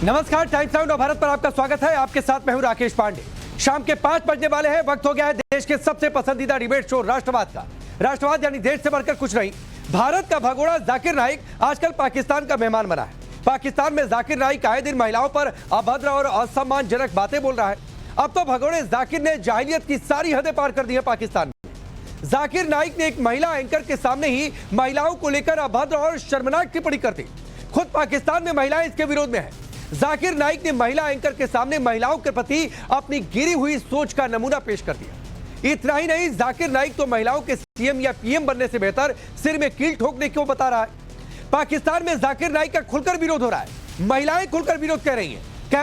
नमस्कार, times now Bharat पर आपका स्वागत है। आपके साथ मैं हूं राकेश पांडे। शाम के 5 बजने वाले हैं। वक्त हो गया है देश के सबसे पसंदीदा डिबेट शो राष्ट्रवाद का। राष्ट्रवाद यानी देश से बढ़कर कुछ नहीं। भारत का भगोड़ा जाकिर नाइक आजकल पाकिस्तान का मेहमान बना है। पाकिस्तान में जाकिर नाइक आए दिन महिलाओं पर अभद्र और असम्मानजनक बातें बोल रहा है। अब तो भगोड़े जाकिर ने जाहिलियत की सारी हदें पार कर दी है। पाकिस्तान में जाकिर नाइक ने एक महिला एंकर के सामने ही महिलाओं को लेकर अभद्र और शर्मनाक टिप्पणी कर दी। खुद पाकिस्तान में महिलाएं इसके विरोध में है। जाकिर नाइक ने महिला एंकर के सामने महिलाओं के प्रति अपनी गिरी हुई सोच का नमूना पेश कर दिया। इतना ही नहीं, जाकिर नाइक तो महिलाओं के सीएम या पीएम बनने से बेहतर सिर में कील ठोकने को बता रहा है। पाकिस्तान में जाकिर नाइक का खुलकर विरोध हो रहा है। महिलाएं खुलकर विरोध कह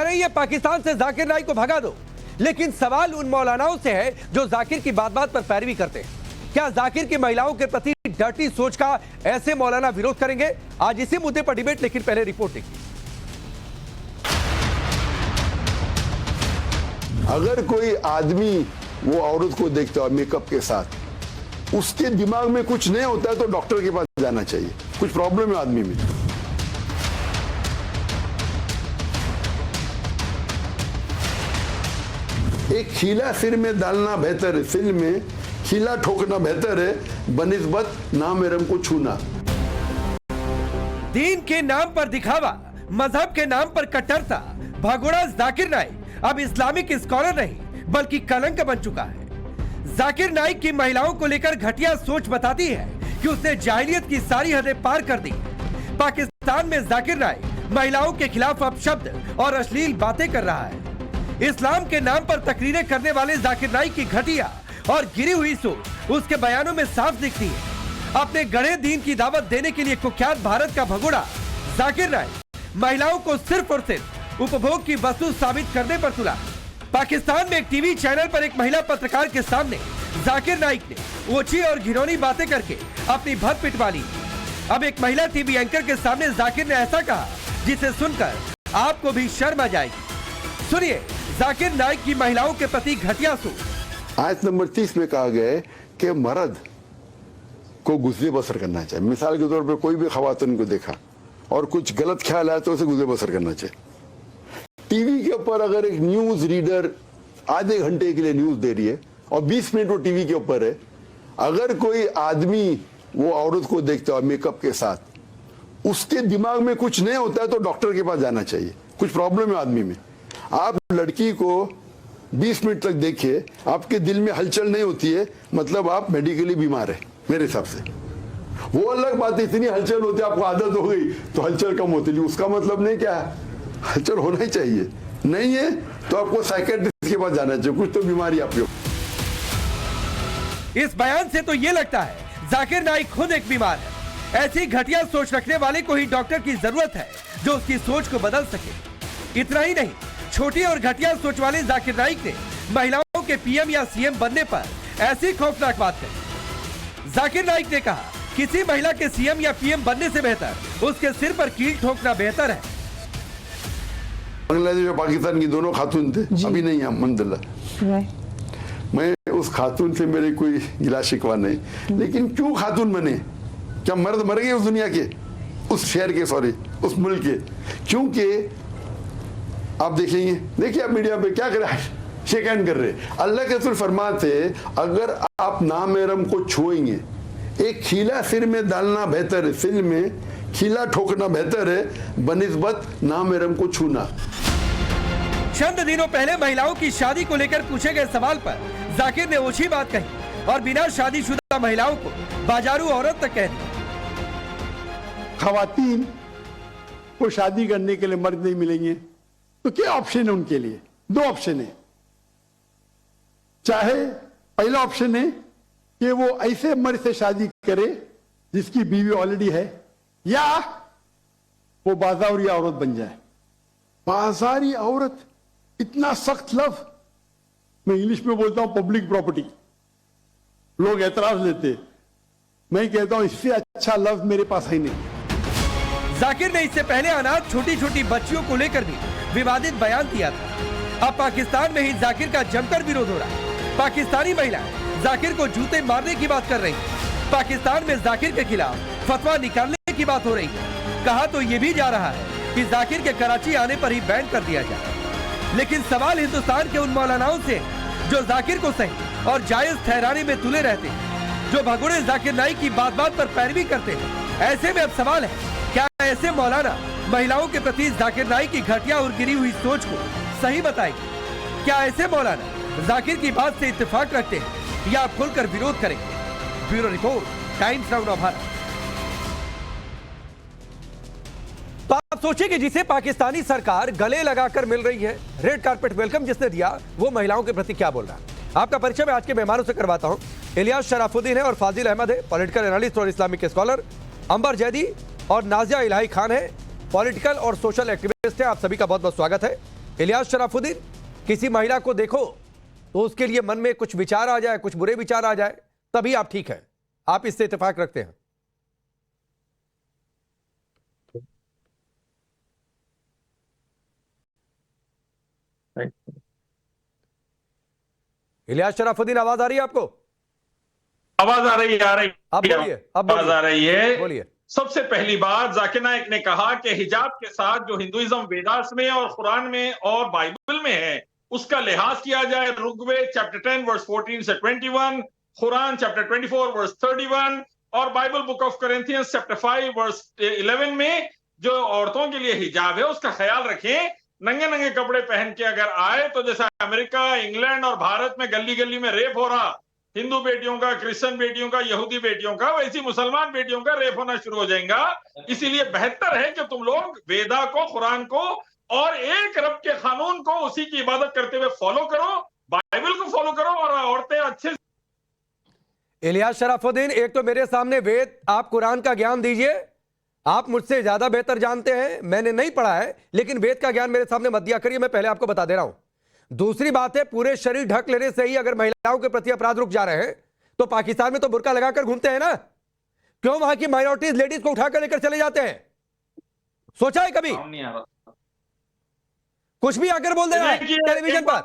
रही है पाकिस्तान से जाकिर नाइक को भगा दो। लेकिन सवाल उन मौलानाओं से है जो जाकिर की बात बात पर पैरवी करते हैं। क्या जाकिर की महिलाओं के प्रति डर्टी सोच का ऐसे मौलाना विरोध करेंगे? आज इसी मुद्दे पर डिबेट, लेकिन पहले रिपोर्ट देखिए। अगर कोई आदमी वो औरत को देखता है मेकअप के साथ, उसके दिमाग में कुछ नहीं होता है तो डॉक्टर के पास जाना चाहिए। कुछ प्रॉब्लम है आदमी में। एक खीला सिर में डालना बेहतर है, सिर में खीला ठोकना बेहतर है बनिस्बत नामेरम को छूना। दीन के नाम पर दिखावा, मजहब के नाम पर कट्टरता। भगोड़ा जाकिर नाइक अब इस्लामिक स्कॉलर नहीं बल्कि कलंक बन चुका है। जाकिर नाइक की महिलाओं को लेकर घटिया सोच बताती है कि उसने जाहिलियत की सारी हदें पार कर दी। पाकिस्तान में जाकिर नाइक महिलाओं के खिलाफ अपशब्द और अश्लील बातें कर रहा है। इस्लाम के नाम पर तकरीरें करने वाले जाकिर नाइक की घटिया और गिरी हुई सोच उसके बयानों में साफ दिखती है। अपने गड़े दीन की दावत देने के लिए कुख्यात भारत का भगोड़ा जाकिर नाइक महिलाओं को सिर्फ और सिर्फ उपभोग की वस्तु साबित करने पर तुला। पाकिस्तान में एक टीवी चैनल पर एक महिला पत्रकार के सामने जाकिर नाइक ने ओछी और घिनौनी बातें करके अपनी भर पिटवा ली। अब एक महिला टीवी एंकर के सामने जाकिर ने ऐसा कहा जिसे सुनकर आपको भी शर्म आ जाएगी। सुनिए जाकिर नाइक की महिलाओं के प्रति घटिया सोच। आयत नंबर 30 में कहा गया है कि मर्द को गुज़रे बसर करना चाहिए। मिसाल के तौर पर कोई भी खवातीन को देखा और कुछ गलत ख्याल आया तो उसे गुज़रे बसर करना चाहिए। टीवी के ऊपर अगर एक न्यूज रीडर आधे घंटे के लिए न्यूज दे रही है और 20 मिनट वो टीवी के ऊपर है, अगर कोई आदमी वो औरत को देखता है मेकअप के साथ, उसके दिमाग में कुछ नहीं होता है तो डॉक्टर के पास जाना चाहिए। कुछ प्रॉब्लम है आदमी में। आप लड़की को 20 मिनट तक देखिए, आपके दिल में हलचल नहीं होती है, मतलब आप मेडिकली बीमार है मेरे हिसाब से। वो अलग बात है, इतनी हलचल होती है, आपको आदत हो गई तो हलचल कम होती है, उसका मतलब नहीं क्या है, हलचल होना ही चाहिए। नहीं है तो आपको साइकियाट्रिस्ट के पास जाना चाहिए, कुछ तो बीमारी आपको। इस बयान से तो ये लगता है जाकिर नाइक खुद एक बीमार है। ऐसी घटिया सोच रखने वाले को ही डॉक्टर की जरूरत है जो उसकी सोच को बदल सके। इतना ही नहीं, छोटी और घटिया सोच वाले जाकिर नाइक ने महिलाओं के पीएम या सीएम बनने पर ऐसी खौफनाक बात कही। जाकिर नाइक ने कहा किसी महिला के सीएम या पीएम बनने से बेहतर उसके सिर पर कील ठोकना बेहतर है। बांग्लादेश और पाकिस्तान की दोनों खातून थे, अभी नहीं है अल्हम्दुलिल्लाह। मैं उस खातून से मेरे कोई गिला शिकवा नहीं, लेकिन क्यों खातून बने? क्या मर्द मर गए उस दुनिया के, उस शहर के, सॉरी उस मुल्क के? क्योंकि आप देखेंगे, देखिए आप मीडिया पे क्या कर रहे हैं, शेक हैंड कर रहे। अल्लाह के रसूल फरमाते अगर आप नामेरम को छुएंगे, एक खीला सिर में डालना बेहतर है, सिर में खीला ठोकना बेहतर है बनिस्बत नामेरम को छूना। चंद दिनों पहले महिलाओं की शादी को लेकर पूछे गए सवाल पर जाकिर ने ओछी बात कही और बिना शादीशुदा महिलाओं को बाजारू औरत तक कह दी। खवातीन को शादी करने के लिए मर्द नहीं मिलेंगे तो क्या ऑप्शन है उनके लिए? 2 ऑप्शन है। चाहे पहला ऑप्शन है कि वो ऐसे मर्द से शादी करे जिसकी बीवी ऑलरेडी है, या वो बाजारी औरत बन जाए। बाजारी औरत, इतना सख्त लफ्ज, मैं इंग्लिश में बोलता हूं पब्लिक प्रॉपर्टी। लोग एतराज लेते, मैं कहता हूं इससे अच्छा लफ्ज मेरे पास है नहीं। जाकिर ने इससे पहले अनाथ छोटी छोटी बच्चियों को लेकर भी विवादित बयान दिया था। अब पाकिस्तान में ही जाकिर का जमकर विरोध हो रहा है। पाकिस्तानी महिलाएं जाकिर को जूते मारने की बात कर रही है। पाकिस्तान में जाकिर के खिलाफ फतवा निकालने की बात हो रही है। कहा तो ये भी जा रहा है कि जाकिर के कराची आने पर ही बैन कर दिया जाए। लेकिन सवाल हिंदुस्तान के उन मौलानाओं से जो जाकिर को सही और जायज ठहराने में तुले रहते हैं, जो भगोड़े जाकिर नाइक की बात बात पर पैरवी करते हैं। ऐसे में अब सवाल है, क्या ऐसे मौलाना महिलाओं के प्रति जाकिर नाइक की घटिया और गिरी हुई सोच को सही बताएंगे? क्या ऐसे मौलाना जाकिर की बात से इत्तेफाक रखते हैं या खुलकर विरोध करेंगे? Bureau report, times now Bharat. तो आप सोचिए कि जिसे पाकिस्तानी सरकार गले लगाकर मिल रही है, रेड कारपेट वेलकम जिसने दिया, वो महिलाओं के प्रति क्या बोल रहा है। आपका परिचय मैं आज के मेहमानों से करवाता हूं। इलियास शराफुद्दीन है और फाजिल अहमद है, पॉलिटिकल एनालिस्ट और इस्लामिक स्कॉलर। अंबर जैदी और नाजिया इलाही खान है, पॉलिटिकल और सोशल एक्टिविस्ट है। आप सभी का बहुत बहुत स्वागत है। इलियास शराफुद्दीन, किसी महिला को देखो तो उसके लिए मन में कुछ विचार आ जाए, कुछ बुरे विचार आ जाए, तभी आप ठीक है, आप इससे इत्तेफाक रखते हैं? इलियास शराफुद्दीन, आवाज आ रही है आपको? आवाज आ रही है, अब बोलिए, अब आवाज आ रही है। बोलिए। सबसे पहली बात, जाकिर नाइक ने कहा कि हिजाब के साथ जो हिंदुइज्म वेदास में और कुरान में और बाइबल में है उसका लिहाज किया जाए। ऋग्वेद चैप्टर 10 वर्स 14 से 21, कुरान चैप्टर 24 वर्स 31 और Bible book of Corinthians chapter 5 verse 11 में जो औरतों के लिए हिजाब है उसका ख्याल रखें। नंगे नंगे कपड़े पहन के अगर आए तो जैसा अमेरिका, इंग्लैंड और भारत में गली गली में रेप हो रहा हिंदू बेटियों का, क्रिश्चियन बेटियों का, यहूदी बेटियों का, वैसी मुसलमान बेटियों का रेप होना शुरू हो जाएगा। इसीलिए बेहतर है कि तुम लोग वेदा को, कुरान को और एक रब के कानून को, उसी की इबादत करते हुए फॉलो करो, बाइबल को फॉलो करो और औरतें अच्छे। इलियास शराफुद्दीन, एक तो मेरे सामने वेद, आप कुरान का ज्ञान दीजिए। आप मुझसे ज्यादा बेहतर जानते हैं, मैंने नहीं पढ़ा है, लेकिन वेद का ज्ञान मेरे सामने मत दिया करिए, मैं पहले आपको बता दे रहा हूं। दूसरी बात है, पूरे शरीर ढक लेने से ही अगर महिलाओं के प्रति अपराध रुक जा रहे हैं तो पाकिस्तान में तो बुर्का लगाकर घूमते हैं ना, क्यों वहां की माइनॉरिटीज लेडीज को उठाकर लेकर चले जाते हैं? सोचा है कभी? कुछ भी आकर बोल देना है टेलीविजन पर।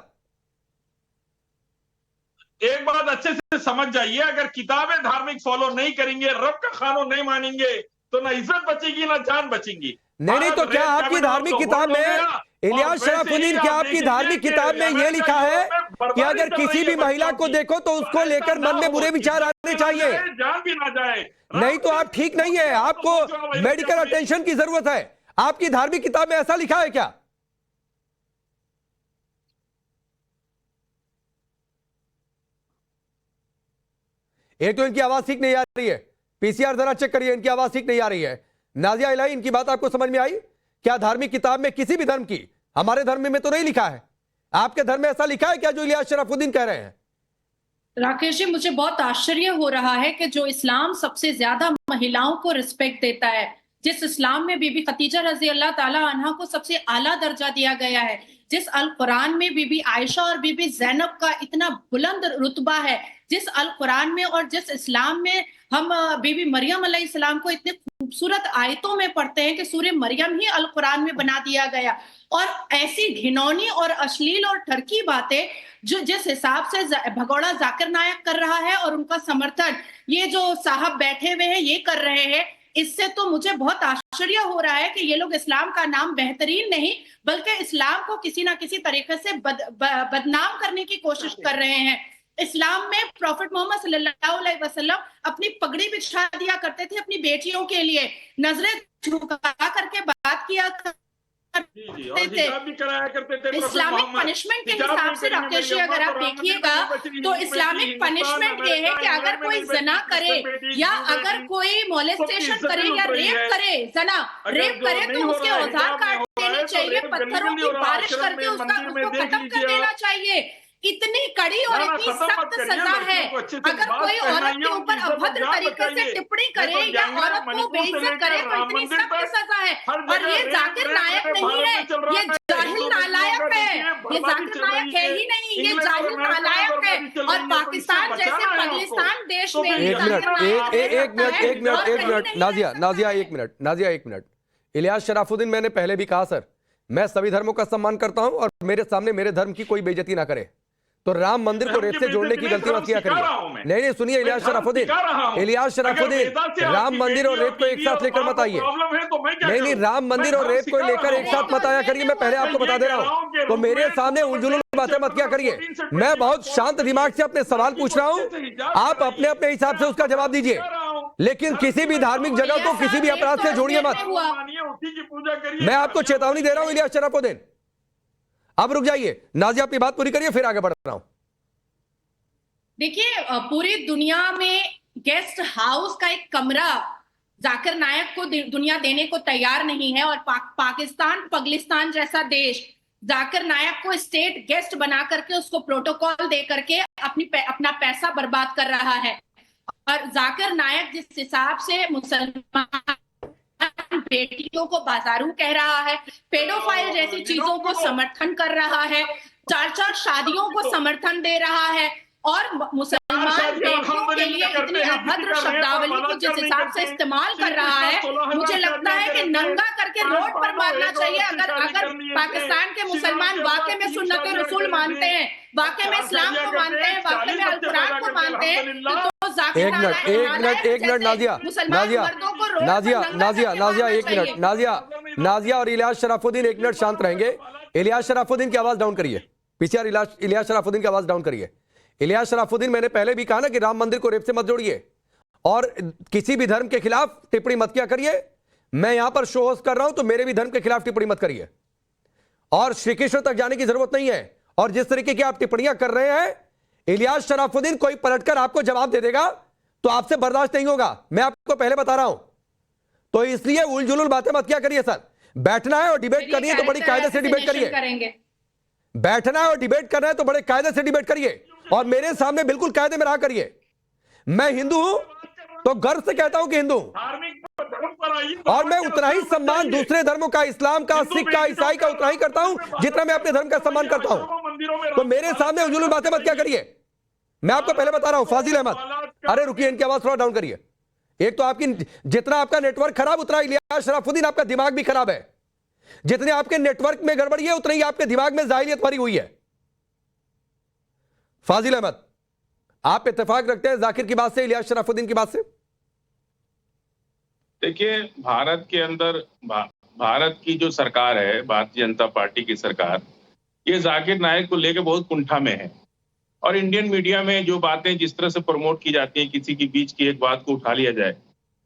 एक बात अच्छे से समझ जाइए, अगर किताबें धार्मिक फॉलो नहीं करेंगे, रब का कानून नहीं मानेंगे तो ना इज्जत बचेगी ना जान बचेगी। नहीं तो क्या आपकी धार्मिक किताब में, इलियास शराफुद्दीन, क्या आपकी धार्मिक किताब में यह लिखा है कि अगर किसी भी महिला को देखो तो उसको लेकर मन में बुरे विचार आने चाहिए? जान भी ना जाए। नहीं तो आप ठीक नहीं है, आपको मेडिकल अटेंशन की जरूरत है। आपकी धार्मिक किताब में ऐसा लिखा है क्या? एक तो इनकी आवाज ठीक नहीं आ रही है, पीसीआर जरा चेक करिए, इनकी आवाज ठीक नहीं आ रही है। नाजिया इलाही, इनकी बात आपको समझ में आई? क्या धार्मिक किताब में किसी भी धर्म की, हमारे धर्म में तो नहीं लिखा है, आपके धर्म में ऐसा लिखा है क्या जो इलियास शराफुद्दीन कह रहे हैं? राकेश जी, मुझे बहुत आश्चर्य हो रहा है कि जो इस्लाम सबसे ज्यादा महिलाओं को रिस्पेक्ट देता है, जिस इस्लाम में बीबी खतीजा रजी अल्लाह ताला अन्हा को सबसे आला दर्जा दिया गया है, जिस अल कुरान में बीबी आयशा और बीबी जैनब का इतना बुलंद रुतबा है, जिस अल कुरान में और जिस इस्लाम में हम बीबी मरियम अलैहिस्सलाम को इतने खूबसूरत आयतों में पढ़ते हैं कि सूरह मरियम ही अल कुरान में बना दिया गया, और ऐसी घिनौनी और अश्लील और ठरकी बातें जो जिस हिसाब से भगोड़ा जाकिर नायक कर रहा है और उनका समर्थन ये जो साहब बैठे हुए हैं ये कर रहे हैं, इससे तो मुझे बहुत आश्चर्य हो रहा है कि ये लोग इस्लाम का नाम बेहतरीन नहीं बल्कि इस्लाम को किसी ना किसी तरीके से बदनाम करने की कोशिश कर रहे हैं। इस्लाम में प्रॉफिट मोहम्मद सल्लल्लाहु अलैहि वसल्लम अपनी पगड़ी बिछा दिया करते थे अपनी बेटियों के लिए, नजरें झुका करके बात किया करते थे। इस्लामिक पनिशमेंट के हिसाब से राकेश जी अगर आप देखिएगा तो इस्लामिक पनिशमेंट ये है कि अगर कोई जना करे या अगर कोई मोलेस्टेशन करे या रेप करे तो उसके औजार काट देने चाहिए, पत्थरों की बारिश करके उसको खत्म कर देना चाहिए। इतनी कड़ी और इतनी सख्त सजा है। अगर कोई औरत के ऊपर अभद्र तरीके से टिप्पणी करे या औरत को बेइज्जत करे तो इतनी सख्त सजा है। और ये जाकिर नायक नहीं है, ये जाहिल नालायक है, ये जाकिर नायक है ही नहीं, ये जाहिल नालायक है। और पाकिस्तान जैसे पाकिस्तान देश में नाजिया एक मिनट। इलियास शराफुद्दीन, मैंने पहले भी कहा सर, मैं सभी धर्मों का सम्मान करता हूं और मेरे सामने मेरे धर्म की कोई बेइज्जती ना करे, तो राम मंदिर को रेत से जोड़ने की गलती मत किया करिए। नहीं सुनिए इलियास शराफुद्दीन, राम मंदिर और रेत को एक साथ लेकर मत आइए। क्या नहीं नहीं, करूं? राम मंदिर मैं और धर्म रेप को सिखा लेकर रहा एक हूं। साथ मत आया करिए, मैं पहले आपको बता दे रहा हूं। तो मेरे सामने उलझुल बातें मत किया करिए। मैं बहुत शांत दिमाग से अपने सवाल पूछ रहा हूं, आप अपने अपने हिसाब से उसका जवाब दीजिए, लेकिन किसी भी धार्मिक जगह को किसी भी अपराध से जोड़िए मत। मैं आपको चेतावनी दे रहा हूं इलियास शराफुद्दीन, अब रुक जाइए। नाजिया अपनी बात पूरी करिए, फिर आगे बढ़ रहा हूं। देखिए, पूरी दुनिया में गेस्ट हाउस का एक कमरा जाकिर नायक को दुनिया देने को तैयार नहीं है, और पाकिस्तान पगलिस्तान जैसा देश जाकिर नायक को स्टेट गेस्ट बना करके उसको प्रोटोकॉल दे करके अपना पैसा बर्बाद कर रहा है। और जाकिर नायक जिस हिसाब से मुसलमान बेटियों को बाजारू कह रहा है, पेडोफाइल जैसी चीजों को समर्थन कर रहा है, 4-4 शादियों को समर्थन दे रहा है, और मुसलमान बेटियों के लिए इतनी अभद्र शब्दावली को जिस हिसाब से इस्तेमाल कर रहा है, मुझे लगता है कि नंगा करके रोड पर मारना चाहिए। अगर पाकिस्तान के मुसलमान वाकई में सुन्नत रसूल मानते हैं, वाकई में इस्लाम को मानते हैं, वाकई में अल कुरान को मानते हैं, तो जाकिर एक मिनट नाजिया, एक मिनट। नाजिया और इलियास शराफुद्दीन 1 मिनट शांत रहेंगे। इलियास शराफुद्दीन की आवाज डाउन करिए, पीसीआर इलियास शराफुद्दीन की आवाज डाउन करिए। इलियास शराफुद्दीन, मैंने पहले भी कहा ना कि राम मंदिर को रेप से मत जोड़िए और किसी भी धर्म के खिलाफ टिप्पणी मत किया करिए। मैं यहां पर शो होस्ट कर रहा हूं तो मेरे भी धर्म के खिलाफ टिप्पणी मत करिए, और श्री कृष्ण तक जाने की जरूरत नहीं है। और जिस तरीके की आप टिप्पणियां कर रहे हैं इलियास शराफुद्दीन, कोई पलटकर आपको जवाब दे देगा तो आपसे बर्दाश्त नहीं होगा, मैं आपको पहले बता रहा हूं। तो इसलिए उलझुल बातें मत किया करिए सर। बैठना है और डिबेट करनी है तो बड़ी कायदे से डिबेट करिए। बैठना है और डिबेट करना है तो बड़े कायदे से डिबेट करिए, और मेरे सामने बिल्कुल कायदे में रहा करिए। मैं हिंदू हूं तो गर्व से कहता हूं कि हिंदू हूं, और मैं उतना ही सम्मान दूसरे धर्मों का, इस्लाम का, सिख का, ईसाई का उतना ही करता हूं जितना मैं अपने धर्म का सम्मान करता हूं। तो मेरे सामने उलझुल बातें मत क्या करिए, मैं आपको पहले बता रहा हूं। फाजिल अहमद, अरे रुकिए, इनकी आवाज थोड़ा डाउन करिए। एक तो आपकी, जितना आपका नेटवर्क खराब उतना इलियास शराफुद्दीन आपका दिमाग भी खराब है। जितने आपके नेटवर्क में गड़बड़ी है उतनी ही आपके दिमाग में जाहिलियत भरी हुई है। फाजिल अहमद, आप इत्तेफाक रखते हैं जाकिर की बात से, इलियास शराफुद्दीन की बात से? देखिए, भारत के अंदर भारत की जो सरकार है, भारतीय जनता पार्टी की सरकार, ये जाकिर नायक को लेकर बहुत कुंठा में है। और इंडियन मीडिया में जो बातें जिस तरह से प्रमोट की जाती हैं, किसी की बीच की एक बात को उठा लिया जाए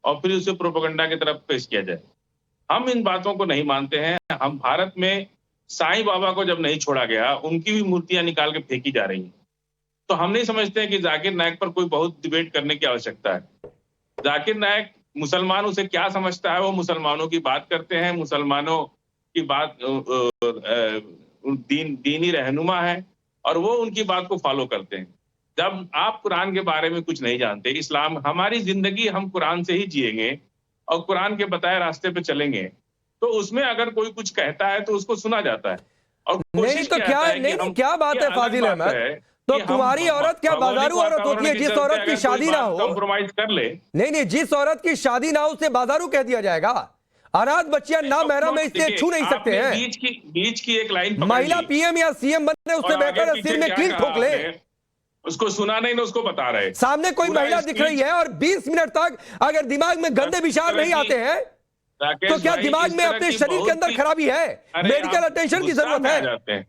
और फिर उसे प्रोपेगेंडा की तरफ पेश किया जाए, हम इन बातों को नहीं मानते हैं। हम भारत में साईं बाबा को जब नहीं छोड़ा गया, उनकी भी मूर्तियां निकाल के फेंकी जा रही हैं, तो हम नहीं समझते हैं कि जाकिर नायक पर कोई बहुत डिबेट करने की आवश्यकता है। जाकिर नायक मुसलमान उसे क्या समझता है, वो मुसलमानों की बात करते हैं, मुसलमानों की बात दीनी रहनुमा है और वो उनकी बात को फॉलो करते हैं। जब आप कुरान के बारे में कुछ नहीं जानते, इस्लाम, हमारी जिंदगी हम कुरान से ही जिएंगे और कुरान के बताए रास्ते पे चलेंगे, तो उसमें अगर कोई कुछ कहता है तो उसको सुना जाता है। और नहीं तो क्या, नहीं क्या बात है फाजिल अहमद, तो तुम्हारी औरत क्या बाजारू औरत होती है? जिस औरत की शादी ना हो, कॉम्प्रोमाइज कर ले, नहीं, जिस औरत की शादी ना हो उसे बाजारू कह दिया जाएगा। अनाथ बच्चियां ना महरम में इससे छू नहीं सकते हैं। बीच की एक लाइन, महिला पीएम या सीएम बनने उससे बेहतर है सिर में कील ठोक ले। उसको सुना नहीं ना, उसको बता रहे सामने कोई महिला दिख रही है और 20 मिनट तक अगर दिमाग में गंदे विचार नहीं आते हैं तो क्या दिमाग में अपने शरीर के अंदर खराबी है? मेडिकल अटेंशन की जरूरत है।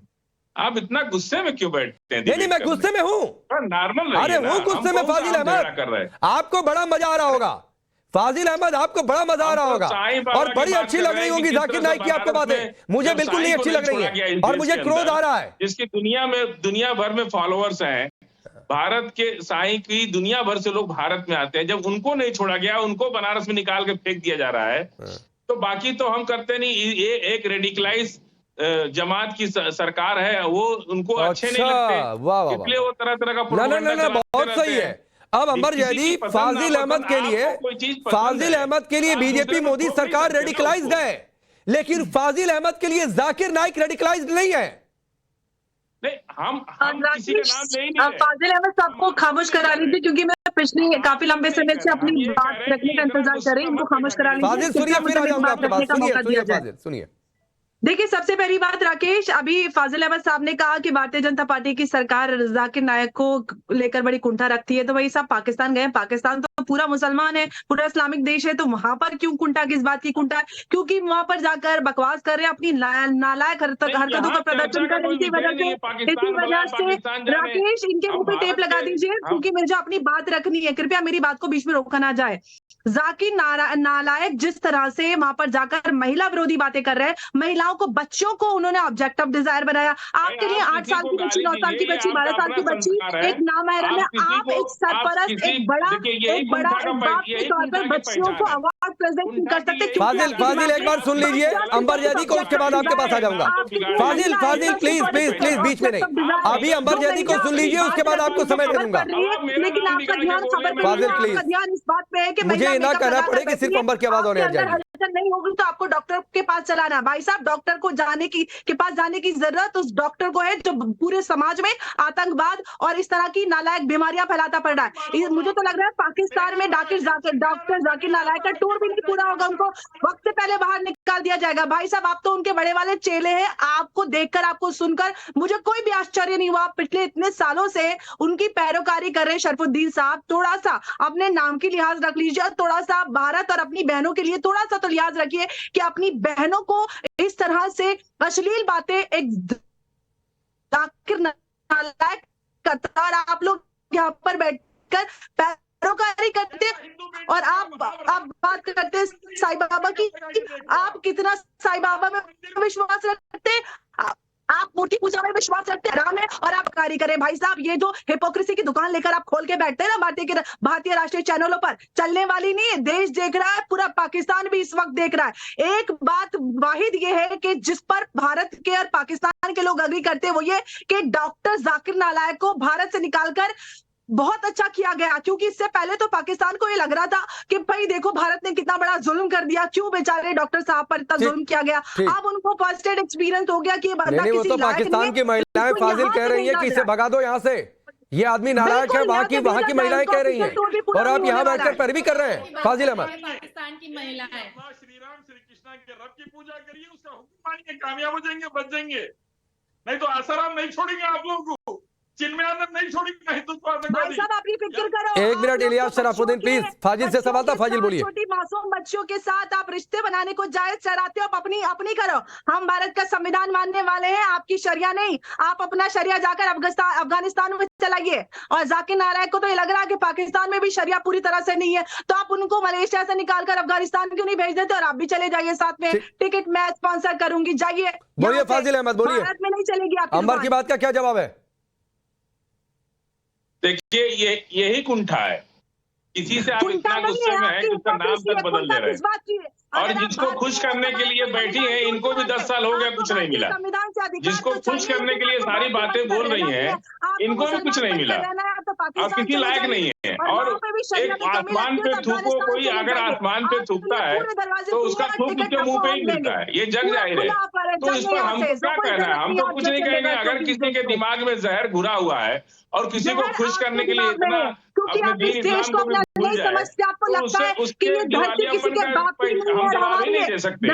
आप इतना गुस्से में क्यों बैठते हैं? नहीं, मैं गुस्से में हूं, नॉर्मल। अरे हूं गुस्से में फाजिल अहमद, आपको बड़ा मजा आ रहा होगा। फाजिल अहमद, आपको बड़ा मजा आ रहा होगा और बड़ी अच्छी लग रही होगी जाकिर नायक की आपको बातें। मुझे बिल्कुल नहीं अच्छी लग रही है और मुझे क्रोध आ रहा है। जिसकी दुनिया भर में फॉलोअर्स हैं, भारत के साईं की दुनिया भर से लोग भारत में आते हैं, जब उनको नहीं छोड़ा गया, उनको बनारस में निकाल के फेंक दिया जा रहा है, तो बाकी तो हम करते नहीं। ये एक रेडिकलाइज जमात की सरकार है, वो उनको अच्छे नहीं लगते, इसलिए वो तरह तरह का ना, बहुत सही है। अब अमर जैदी, फाजिल अहमद के लिए बीजेपी मोदी सरकार रेडिकलाइज्ड है, लेकिन फाजिल अहमद के लिए जाकिर नायक रेडिकलाइज्ड नहीं है। नहीं, हम किसी का नाम ले ही नहीं रहे। फाजिल अहमद साहब को खामोश करा लीजिए, क्योंकि मैं पिछले काफी लंबे समय से अपनी बात रखने का इंतजार कर रही हूँ। इनको खामोश करा लीजिए। फाजिल सुनिए, फिर आ जाऊंगा आपके पास। सुनिए। देखिए, सबसे पहली बात राकेश, अभी फाजिल अहमद साहब ने कहा कि भारतीय जनता पार्टी की सरकार जाकिर नायक को लेकर बड़ी कुंठा रखती है, तो वही साहब पाकिस्तान गए। पाकिस्तान तो पूरा मुसलमान है, पूरा इस्लामिक देश है, तो वहां पर क्यों कुंठा, किस बात की कुंठा है? क्योंकि वहां पर जाकर बकवास कर रहे हैं, अपनी नालायक हरकतों का प्रदर्शन कर रहे हैं। इसी वजह से राकेश, इनके मुंह पे टेप लगा दीजिए, क्योंकि मुझे अपनी बात रखनी है। कृपया मेरी बात को बीच में रोका ना जाए। जाकिर नालायक जिस तरह से वहां पर जाकर महिला विरोधी बातें कर रहे हैं, महिलाओं को, बच्चों को उन्होंने ऑब्जेक्ट ऑफ डिजायर बनाया। आपके लिए 8 साल की बच्ची, 9 साल की बच्ची, 12 साल की बच्ची एक नामहरम है। आप एक सरपरस्त, एक बड़ा एक बाप के तौर पर बच्चियों को अवार्ड प्रेजेंट नहीं कर सकते। फाजिल एक बार सुन लीजिए अंबर जैदी को, उसके बाद आपके पास आ जाऊंगा। फाजिल प्लीज प्लीज प्लीज बीच में नहीं, अभी अंबर जैदी को सुन लीजिए, उसके बाद आपको समय दे दूंगा। लेकिन आपका ध्यान खबर पे फाजिल, नहीं है, प्लीज। आपका ध्यान इस बात पे है कि मुझे ये ना कहना पड़े कि सिर्फ अंबर की आवाज होने आपके जाएगी। अंदर हलचल नहीं होगी तो आपको डॉक्टर के पास चलाना है। भाई साहब, डॉक्टर को के पास जाने की जरूरत उस डॉक्टर को है जो पूरे समाज में आतंकवाद और इस तरह की नालायक बीमारियां फैलाता पड़ रहा है। मुझे तो लग रहा है पाकिस्तान में डॉक्टर जाकिर नालायक का टूर भी नहीं पूरा होगा, उनको वक्त से पहले बाहर निकाल दिया जाएगा। भाई साहब, आप तो उनके बड़े वाले चेले हैं। आपको देखकर, आपको सुनकर मुझे कोई भी आश्चर्य नहीं हुआ। पिछले इतने सालों से उनकी पैरोकारी कर रहे शरफुद्दीन साहब, थोड़ा सा अपने नाम की लिहाज रख लीजिए, थोड़ा सा भारत और अपनी बहनों के लिए थोड़ा सा तो लिहाज रखिए कि अपनी बहनों को इस तरह से अश्लील बातें एक जाकिर नालायक करता, और आप लोग यहाँ पर बैठकर पैरोकारी करते और आप बात करते हैं साईं बाबा की। आप कितना साईं बाबा में विश्वास रखते हैं? आप मूर्ति पूजा में विश्वास रखते हैं, राम है, और आप कार्य करें। भाई साहब, ये जो हिपोक्रेसी की दुकान लेकर आप खोल के बैठते हैं ना भारतीय राष्ट्रीय चैनलों पर, चलने वाली नहीं है। देश देख रहा है, पूरा पाकिस्तान भी इस वक्त देख रहा है। एक बात वाहिद ये है कि जिस पर भारत के और पाकिस्तान के लोग अग्री करते हैं, वो ये कि डॉक्टर जाकिर नालायक को भारत से निकालकर बहुत अच्छा किया गया, क्योंकि इससे पहले तो पाकिस्तान को ये लग रहा था कि भाई देखो भारत ने कितना बड़ा जुल्म कर दिया, क्यों बेचारे डॉक्टर साहब पर इतना जुल्म किया गया। अब उनको फर्स्ट एड एक्सपीरियंस हो गया कि ये बंदा नहीं, वो तो पाकिस्तान की महिलाएं फाजिल कह रही है कि इसे भगा दो यहाँ से, ये आदमी नालायक है, वहाँ की महिलाएं कह रही हैं, और आप यहाँ बैठकर पैरवी कर रहे हैं। फाजिल अहमद, पाकिस्तान की महिलाएं श्री राम श्री कृष्णा के रब की पूजा करिए, उसका हुक्म मानिए, कामयाब हो जाएंगे, बच जाएंगे। नहीं तो आसाराम नहीं छोड़ेंगे आप लोगों को, चिन्मयानंद नहीं छोड़ेंगे हिंदुत्व। भाई साहब, आप ये फिक्र करो। एक मिनट इलियास शराफुद्दीन प्लीज, फाजिल से सवाल था, फाजिल बोलिए। छोटी मासूम बच्चों के साथ आप रिश्ते बनाने को जायज चढ़ाते हो, आप अपनी करो। हम भारत का संविधान मानने वाले हैं, आपकी शरिया नहीं। आप अपना शरिया जाकर अफगानिस्तान में चलाइए। और जाकिर नालायक को तो ये लग रहा है कि पाकिस्तान में भी शरिया पूरी तरह से नहीं है, तो आप उनको मलेशिया से निकालकर अफगानिस्तान क्यों नहीं भेज देते, और आप भी चले जाइए साथ में। टिकट मैं स्पॉन्सर करूंगी, जाइए। बोलिए फाजिल अहमद, बोलिए। भारत में नहीं चलेगी आपकी अंबर की बात का क्या जवाब है? देखिए, यही कुंठा है। किसी से आप इतना गुस्से में हैं कि उसका नाम तक बदल दे रहे हैं, और जिसको खुश करने के लिए बैठी है, इनको भी 10 साल हो गया, कुछ नहीं मिला। जिसको खुश करने के लिए सारी बातें बोल रही हैं, इनको भी कुछ नहीं मिला, और किसी लायक नहीं है। और एक आसमान पे थूको, कोई अगर आसमान पे थूकता है तो उसका थूक उसके मुंह पे ही मिलता है, ये जग जाहिर है। तो इस पर हमको क्या कहना है? हम तो कुछ नहीं कहेंगे। अगर किसी के दिमाग में जहर घुरा हुआ है और किसी को खुश करने के लिए इतना अपने दीन इस्लाम को भी भूल जाए, तो उसके दिवालियापन का हम जवाब ही नहीं दे सकते,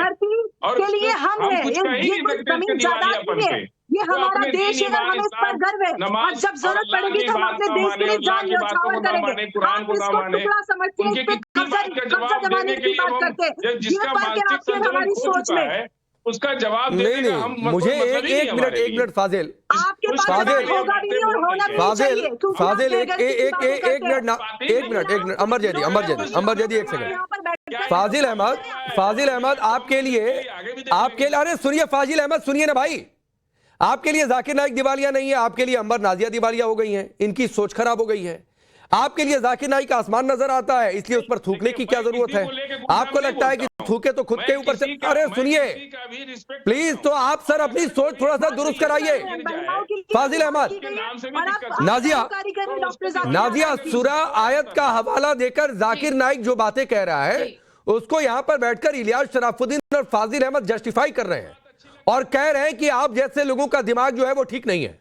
और हम कुछ कह ही नहीं सकते इसके दिवालियापन पे। ये हमारा देश है, हमें इस पर गर्व है, और जब जरूरत पड़ेगी तो हम अपने देश के लिए जान न्यौछावर करेंगे। कुरान को ना माने, उनकी कितनी बात का जवाब देने के लिए जिसका मानसिक संतुलन खो चुका है, उसका जवाब देने का हम मुझे एक मिनट फाजिल, एक मिनट अमर जैदी एक सेकंड। फाजिल अहमद आपके लिए अरे सुनिए फाजिल अहमद, सुनिए ना भाई, आपके लिए जाकिर नाइक दिवालिया नहीं है, आपके लिए अंबर नाजिया दिवालिया हो गई हैं, इनकी सोच खराब हो गई है। आपके लिए जाकिर नाइक का आसमान नजर आता है, इसलिए उस पर थूकने की क्या जरूरत है? आपको लगता है कि थूके तो खुद के ऊपर से। अरे सुनिए प्लीज, तो आप सर अपनी सोच थोड़ा सा दुरुस्त कराइए। फाजिल अहमद, नाजिया सूरा आयत का हवाला देकर जाकिर नाइक जो बातें कह रहा है, उसको यहां पर बैठकर इलियास शराफुद्दीन और फाजिल अहमद जस्टिफाई कर रहे हैं और कह रहे हैं कि आप जैसे लोगों का दिमाग जो है वो ठीक नहीं है।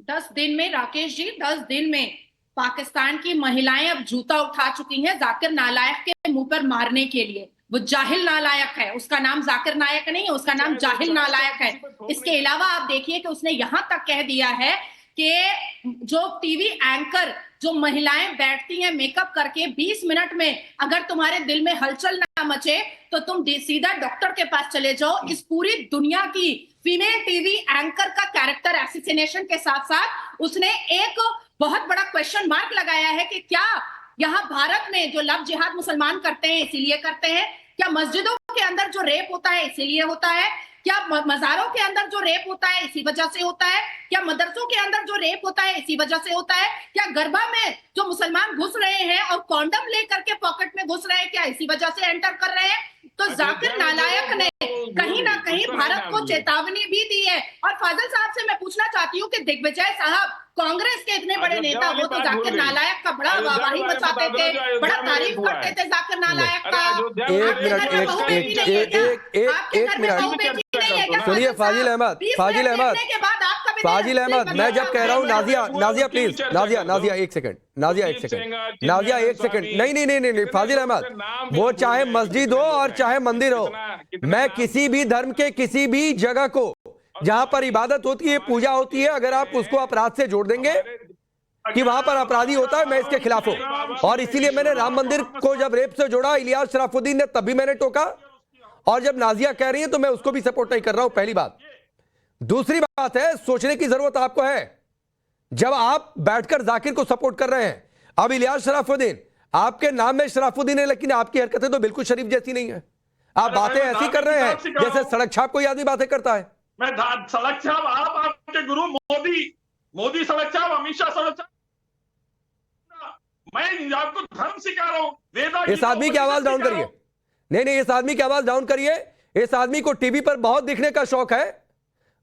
10 दिन में राकेश जी, 10 दिन में पाकिस्तान की महिलाएं अब जूता उठा चुकी हैं जाकिर नालायक के मुंह पर मारने के लिए। वो जाहिल नालायक है, उसका नाम जाकिर नायक नहीं है, उसका नाम जाहिल नालायक है। इसके अलावा आप देखिए कि उसने यहां तक कह दिया है कि जो टीवी एंकर जो महिलाएं बैठती हैं मेकअप करके 20 मिनट में अगर तुम्हारे दिल में हलचल ना मचे तो तुम सीधा डॉक्टर के पास चले जाओ। इस पूरी दुनिया की फीमेल टीवी एंकर का कैरेक्टर एसिसिनेशन के साथ साथ उसने एक बहुत बड़ा क्वेश्चन मार्क लगाया है कि क्या यहाँ भारत में जो लव जिहाद मुसलमान करते हैं इसीलिए करते हैं, क्या मस्जिदों के अंदर जो रेप होता है इसीलिए होता है, क्या मजारों के अंदर जो रेप होता है इसी वजह से होता है, क्या मदरसों के अंदर जो रेप होता है इसी वजह से होता है, क्या गरबा में जो मुसलमान घुस रहे हैं और कॉन्डम लेकर के पॉकेट में घुस रहे हैं क्या इसी वजह से एंटर कर रहे हैं। तो जाकिर नालायक ने कहीं ना कहीं भारत को चेतावनी भी दी है। और फाजिल साहब से मैं पूछना चाहती हूँ कि दिग्विजय साहब कांग्रेस के इतने बड़े नेता, वो तो जाकिर नालायक का बड़ा वाहवाही मचाते थे, बड़ा तारीफ करते थे जाकिर नालायक का। एक मिनट सुनिए फाजिल अहमद, फाजिल अहमद, मैं जब कह रहा हूँ नाजिया प्लीज, नाजिया एक सेकंड, नाजिया एक सेकंड, नहीं, फाजिल अहमद, वो चाहे मस्जिद हो और चाहे मंदिर हो, मैं किसी भी धर्म के किसी भी जगह को जहां पर इबादत होती है, पूजा होती है, अगर आप उसको अपराध से जोड़ देंगे कि वहां पर अपराधी होता है, मैं इसके खिलाफ हूं। और इसीलिए मैंने राम मंदिर को जब रेप से जोड़ा, इलियास शराफुद्दीन ने तब भी मैंने टोका, और जब नाजिया कह रही है तो मैं उसको भी सपोर्ट नहीं कर रहा हूं, पहली बात। दूसरी बात है, सोचने की जरूरत आपको है। जब आप बैठकर जाकिर को सपोर्ट कर रहे हैं, अब इलियास शराफुद्दीन, आपके नाम में शराफुद्दीन है लेकिन आपकी हरकतें तो बिल्कुल शरीफ जैसी नहीं है। आप बातें ऐसी कर रहे हैं जैसे सड़क छाप कोई आदमी बातें करता है। मैं सड़क छाप आपके गुरु मोदी सड़क छाप, अमित शाह सड़क छाप, मैं आपको धर्म सिखा रहा हूं, वेदा। इस आदमी की आवाज डाउन करिए, नहीं, इस आदमी की आवाज डाउन करिए। इस आदमी को टीवी पर बहुत दिखने का शौक है,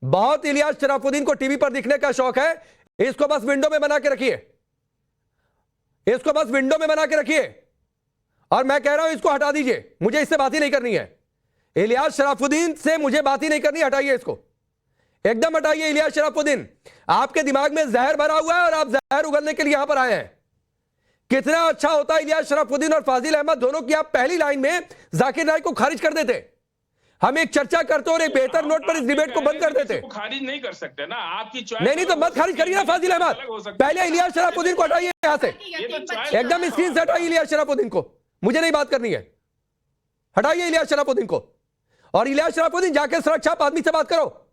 बहुत इलियास शराफुद्दीन को टीवी पर दिखने का शौक है। इसको बस विंडो में बना के रखिए, इसको बस विंडो में बना के रखिए। और मैं कह रहा हूं इसको हटा दीजिए, मुझे इससे बात ही नहीं करनी है। इलियास शराफुद्दीन से मुझे बात ही नहीं करनी, हटाइए इसको, एकदम हटाइए। इलियास शराफुद्दीन, आपके दिमाग में जहर भरा हुआ है और आप जहर उगलने के लिए यहां पर आए हैं। कितना अच्छा होता है इलियास शराफुद्दीन और फाजिल अहमद दोनों की आप पहली लाइन में जाकिर नाइक को खारिज कर देते, हम एक चर्चा करते और एक बेहतर नोट पर इस डिबेट को बंद कर देते। खारिज नहीं कर सकते ना, आपकी चॉइस नहीं तो मत खारिज करिए ना फाजिल अहमद, पहले इलियास शराफुद्दीन को हटाइए यहां से, एकदम स्क्रीन से हटाइए इलियास शराफुद्दीन को, मुझे नहीं बात करनी है, हटाइए इलियास शराफुद्दीन को। और इलियास शराफुद्दीन जाके सड़क छाप आदमी से बात करो,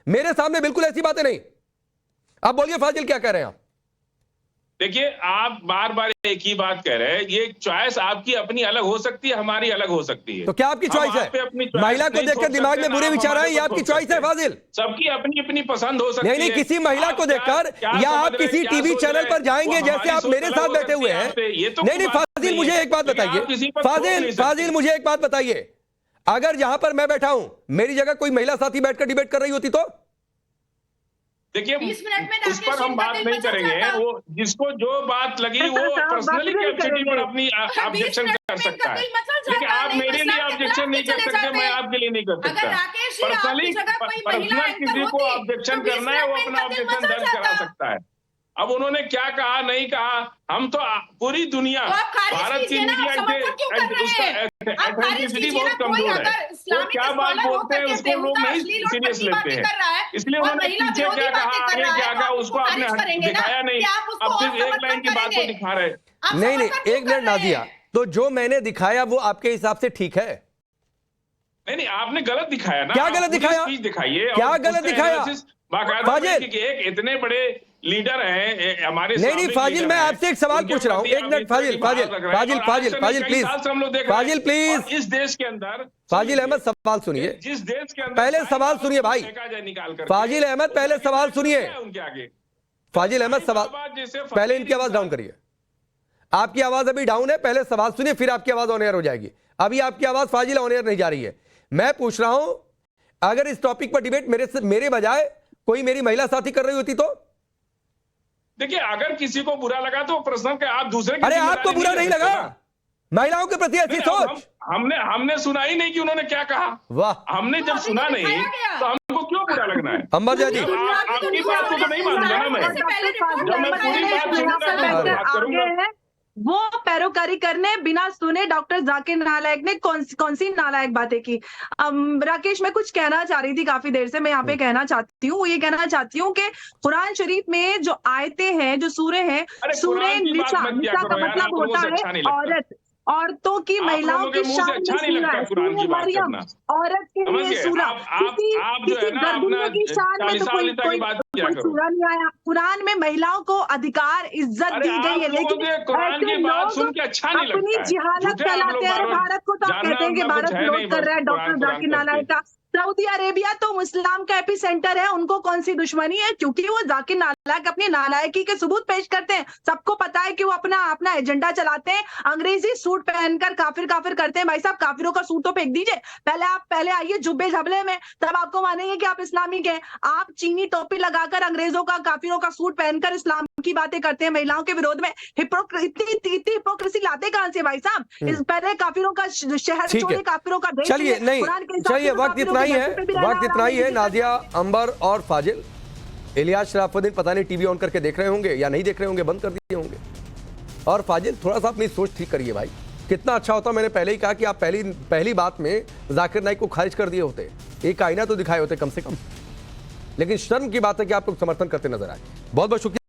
मेरे सामने बिल्कुल ऐसी बातें नहीं। अब बोलिए फाजिल क्या कह रहे हैं आप? देखिए, आप बार बार एक ही बात कह रहे हैं, ये चॉइस आपकी अपनी अलग हो सकती है, हमारी अलग हो सकती है। तो क्या आपकी चॉइस है? महिला को देखकर दिमाग में बुरे विचार आए, ये आपकी चॉइस है फाजिल? सबकी अपनी अपनी पसंद हो सकती है। नहीं, किसी महिला को देखकर, या आप किसी टीवी चैनल पर जाएंगे जैसे आप मेरे साथ बैठे हुए हैं। नहीं फाजिल, मुझे एक बात बताइए, फाजिल मुझे एक बात बताइए, अगर जहां पर मैं बैठा हूं मेरी जगह कोई महिला साथी बैठकर डिबेट कर रही होती तो? देखिए, उस पर हम बात नहीं करेंगे, वो जिसको जो बात लगी वो पर्सनली कैपेसिटी पर अपनी ऑब्जेक्शन कर सकता है, लेकिन आप मेरे लिए ऑब्जेक्शन नहीं कर सकते, मैं आपके लिए नहीं कर सकता। पर्सनल किसी को ऑब्जेक्शन करना है वो अपना ऑब्जेक्शन दर्ज करा सकता है। अब उन्होंने क्या कहा नहीं कहा, हम तो पूरी दुनिया, भारत की मीडिया उसका एथेंटिसिटी बहुत कमजोर है, वो क्या बात बोलते हैं उसको लोग नहीं सीरियस लेते हैं, इसलिए उन्होंने पीछे क्या कहा आगे क्या कहा उसको आपने दिखाया नहीं, अब सिर्फ एक लाइन की बात को दिखा रहे। नहीं, एक मिनट नाजिया, तो जो मैंने दिखाया वो आपके हिसाब से ठीक है? नहीं, आपने गलत दिखाया ना। क्या गलत दिखाया? दिखाइए, क्या गलत दिखाया? एक इतने बड़े लीडर हैं हमारे। नहीं फाजिल, मैं आपसे एक सवाल पूछ रहा हूं, एक मिनट फाजिल प्लीज, इस देश के अंदर फाजिल अहमद सवाल सुनिए, जिस देश के अंदर पहले सवाल सुनिए भाई, फाजिल अहमद पहले सवाल सुनिए, उनके आगे फाजिल अहमद सवाल, पहले इनकी आवाज डाउन करिए, आपकी आवाज अभी डाउन है, पहले सवाल सुनिए फिर आपकी आवाज ऑन एयर हो जाएगी। अभी आपकी आवाज फाजिल ऑन एयर नहीं जा रही है। मैं पूछ रहा हूं, अगर इस टॉपिक पर डिबेट मेरे बजाय कोई मेरी महिला साथी कर रही होती तो? देखिए, अगर किसी को बुरा लगा तो प्रश्न का आप दूसरे, अरे आपको बुरा नहीं लगा महिलाओं के प्रति ऐसी सोच? हमने सुना ही नहीं कि उन्होंने क्या कहा। वाह, हमने जब सुना नहीं तो हमको क्यों बुरा लगना है? अंबरजा जी, आपकी बात को तो नहीं मानूंगा ना मैं, जब मैं पूरी बात सुनूंगा तो बात करूंगा। वो पैरोकारी करने बिना सुने डॉक्टर जाकिर नालायक ने कौन सी नालायक बातें की। राकेश, मैं कुछ कहना चाह रही थी काफी देर से, मैं यहाँ पे कहना चाहती हूँ, ये कहना चाहती हूँ कि कुरान शरीफ में जो आयतें हैं, जो सूरे हैं, सूरे निसा, निसा का मतलब होता है औरत, औरतों की, महिलाओं की शान में सूरा है, सूरे मरियम औरत के लिए सूरा, किसी गर्दनों की शान में तो कोई सूरा नहीं आया। कुरान में महिलाओं को अधिकार इज्जत दी गई है, लेकिन ऐसे लोग अपनी जिहालत फैलाते हैं। भारत को तो आप कहते हैं कि भारत विरोध कर रहा है डॉक्टर जाकिर नालायक का। सऊदी अरेबिया तो इस्लाम का एपी सेंटर है, उनको कौन सी दुश्मनी है? क्योंकि वो जाकिर नालायक अपनी नालायकी के सबूत पेश करते हैं। सबको पता है कि वो अपना एजेंडा चलाते हैं, अंग्रेजी सूट पहनकर काफिर करते हैं। भाई साहब, काफिरों का सूट तो फेंक दीजिए, पहले आइए जुब्बे झबले में, तब आपको मानेंगे कि आप इस्लामिक हैं। आप चीनी टोपी लगाकर अंग्रेजों का, काफिरों का सूट पहनकर इस्लाम की बातें करते हैं, महिलाओं के विरोध में। इतनी हिपोक्रेसी लाते कहां से भाई साहब? पहले काफिरों का शहर छोड़े, काफिरों का देश। चलिए, नहीं चलिए, वक्त इतना ही है। नादिया, अंबर और फाजिल, इलियास शराफुद्दीन पता नहीं टीवी ऑन करके देख रहे होंगे या नहीं देख रहे होंगे, बंद कर दिए होंगे। और फाजिल, थोड़ा सा अपनी सोच ठीक करिए भाई। कितना अच्छा होता, मैंने पहले ही कहा कि आप पहली बात में जाकिर नाइक को खारिज कर दिए होते, एक आईना तो दिखाए होते कम से कम। लेकिन शर्म की बात है कि आप लोग समर्थन करते नजर आए। बहुत बहुत शुक्रिया।